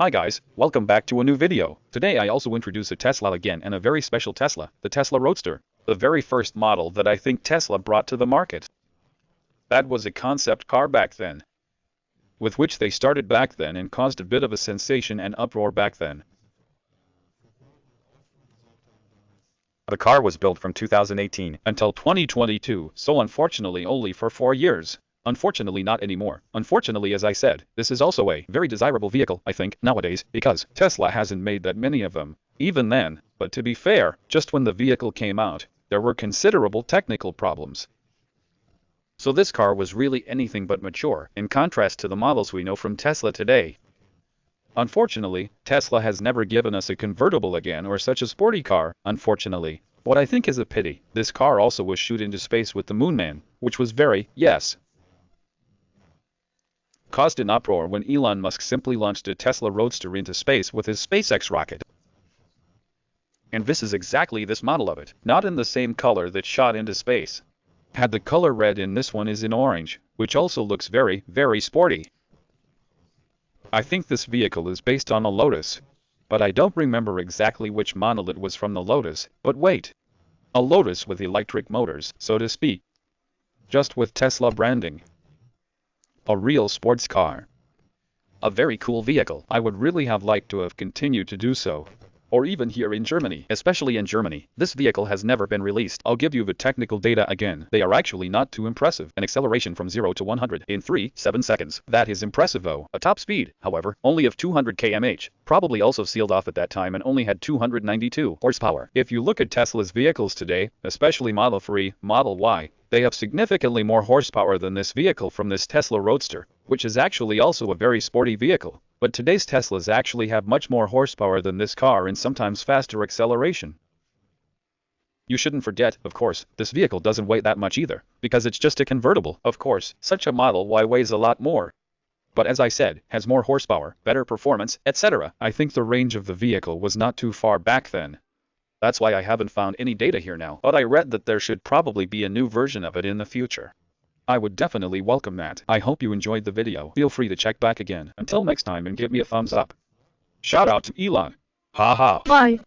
Hi guys, welcome back to a new video. Today I also introduce a Tesla again, and a very special Tesla, the Tesla Roadster. The very first model that I think Tesla brought to the market. That was a concept car back then, with which they started back then and caused a bit of a sensation and uproar back then. The car was built from 2018 until 2022, so unfortunately only for 4 years. Unfortunately not anymore. Unfortunately, as I said, this is also a very desirable vehicle, I think, nowadays, because Tesla hasn't made that many of them, even then. But to be fair, just when the vehicle came out, there were considerable technical problems. So this car was really anything but mature, in contrast to the models we know from Tesla today. Unfortunately, Tesla has never given us a convertible again or such a sporty car, unfortunately. What I think is a pity, this car also was shot into space with the Moon Man, which was caused an uproar when Elon Musk simply launched a Tesla Roadster into space with his SpaceX rocket. And this is exactly this model of it, not in the same color that shot into space. Had the color red in this one is in orange, which also looks very, very sporty. I think this vehicle is based on a Lotus, but I don't remember exactly which model it was from the Lotus, but wait. A Lotus with electric motors, so to speak. Just with Tesla branding. A real sports car. A very cool vehicle. I would really have liked to have continued to do so. Or even here in Germany, especially in Germany. This vehicle has never been released. I'll give you the technical data again. They are actually not too impressive. An acceleration from 0 to 100 in 3.7 seconds. That is impressive though. A top speed, however, only of 200 km/h. Probably also sealed off at that time and only had 292 horsepower. If you look at Tesla's vehicles today, especially Model 3, Model Y, they have significantly more horsepower than this vehicle from this Tesla Roadster, which is actually also a very sporty vehicle. But today's Teslas actually have much more horsepower than this car and sometimes faster acceleration. You shouldn't forget, of course, this vehicle doesn't weigh that much either, because it's just a convertible. Of course, such a Model Y weighs a lot more. But as I said, has more horsepower, better performance, etc. I think the range of the vehicle was not too far back then. That's why I haven't found any data here now, but I read that there should probably be a new version of it in the future. I would definitely welcome that. I hope you enjoyed the video. Feel free to check back again. Until next time and give me a thumbs up. Shout out to Elon. Haha. Bye.